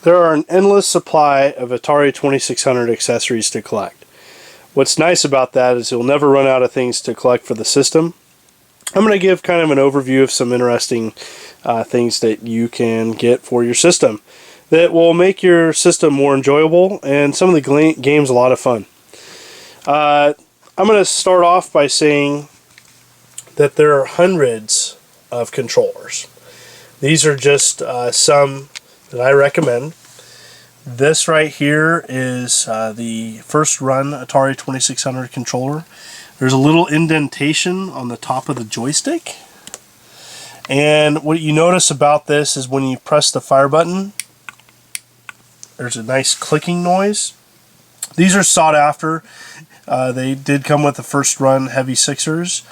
There are an endless supply of Atari 2600 accessories to collect. What's nice about that is you'll never run out of things to collect for the system. I'm going to give kind of an overview of some interesting things that you can get for your system that will make your system more enjoyable and some of the games a lot of fun. I'm going to start off by saying that there are hundreds of controllers. These are just some that I recommend. This right here is the first run Atari 2600 controller. There's a little indentation on the top of the joystick, and what you notice about this is when you press the fire button, there's a nice clicking noise. These are sought after. They did come with the first run heavy sixers.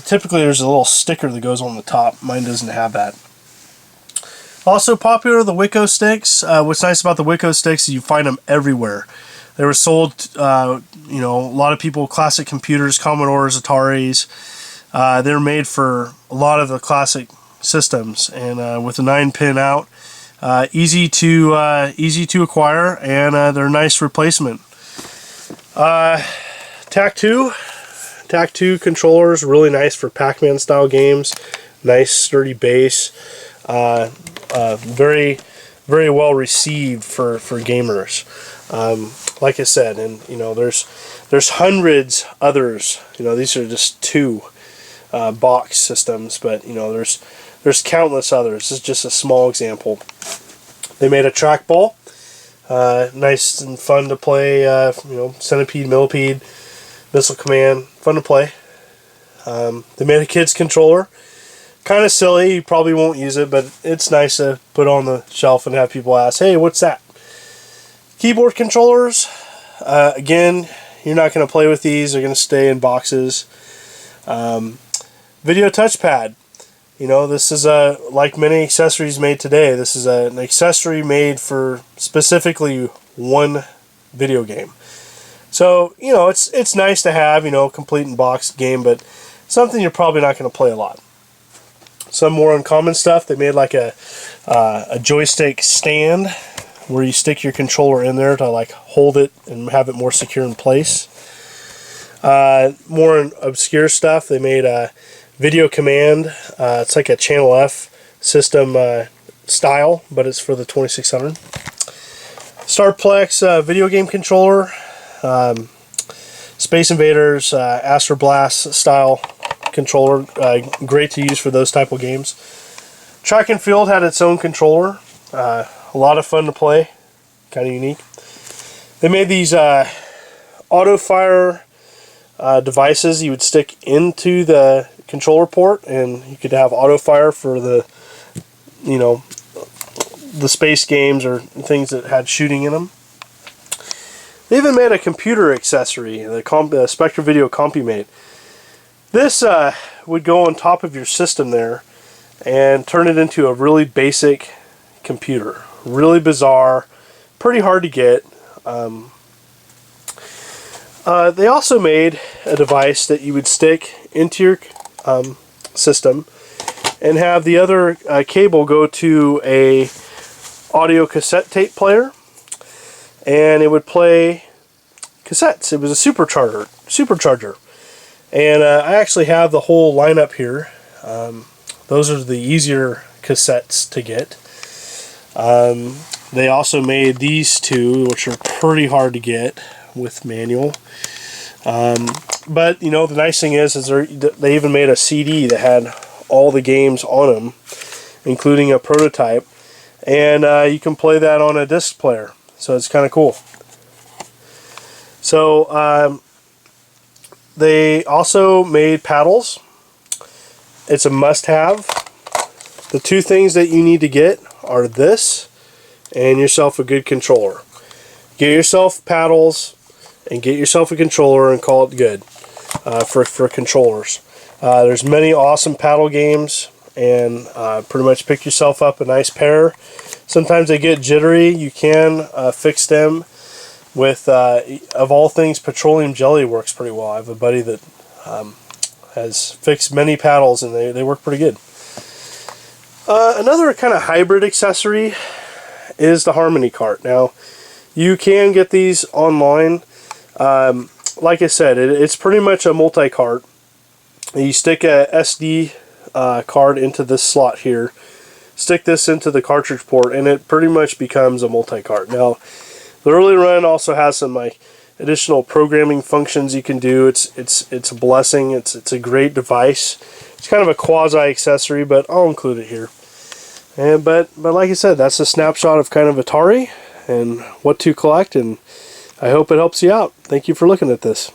Typically there's a little sticker that goes on the top. Mine doesn't have that. Also popular, the Waco Snakes. What's nice about the Waco Snakes is you find them everywhere. They were sold, a lot of people, classic computers, Commodores, Ataris. They're made for a lot of the classic systems, and with a 9-pin out, easy to acquire, and they're a nice replacement. TAC2 controllers, really nice for Pac-Man style games. Nice sturdy base. Very well received for gamers. Like I said, and there's hundreds others. These are just two box systems, but there's countless others. This is just a small example. They made a trackball, nice and fun to play. Centipede, Millipede, Missile Command, fun to play. They made a kids controller. Kind of silly, you probably won't use it, but it's nice to put on the shelf and have people ask, hey, what's that? Keyboard controllers, again, you're not going to play with these, they're going to stay in boxes. Video touchpad, this is like many accessories made today, this is an accessory made for specifically one video game. So, it's nice to have, complete and boxed game, but something you're probably not going to play a lot. Some more uncommon stuff, they made like a joystick stand where you stick your controller in there to like hold it and have it more secure in place. More obscure stuff, they made a video command. It's like a Channel F system style, but it's for the 2600. Starplex video game controller. Space Invaders, Astro Blast style controller, great to use for those type of games. Track and Field had its own controller, a lot of fun to play, kind of unique. They made these auto fire devices you would stick into the controller port, and you could have auto fire for the space games or things that had shooting in them. They even made a computer accessory, the Spectra Video CompuMate. This would go on top of your system there and turn it into a really basic computer. Really bizarre, pretty hard to get. They also made a device that you would stick into your system and have the other cable go to a audio cassette tape player, and it would play cassettes. It was a supercharger. And I actually have the whole lineup here. Those are the easier cassettes to get. They also made these two, which are pretty hard to get with manual. But the nice thing is they even made a CD that had all the games on them, including a prototype, and you can play that on a disc player. So it's kind of cool. So they also made paddles. It's a must-have. The two things that you need to get are this and yourself a good controller. Get yourself paddles and get yourself a controller and call it good for controllers. There's many awesome paddle games, and pretty much pick yourself up a nice pair. Sometimes they get jittery. You can fix them with, of all things, petroleum jelly works pretty well. I have a buddy that has fixed many paddles, and they work pretty good. Another kind of hybrid accessory is the Harmony cart. Now, you can get these online. Like I said, it's pretty much a multi-cart. You stick a SD card into this slot here, stick this into the cartridge port, and it pretty much becomes a multi-cart. Now, the early run also has some additional programming functions you can do. It's a blessing. It's a great device. It's kind of a quasi accessory, but I'll include it here. But like I said, that's a snapshot of kind of Atari and what to collect, and I hope it helps you out. Thank you for looking at this.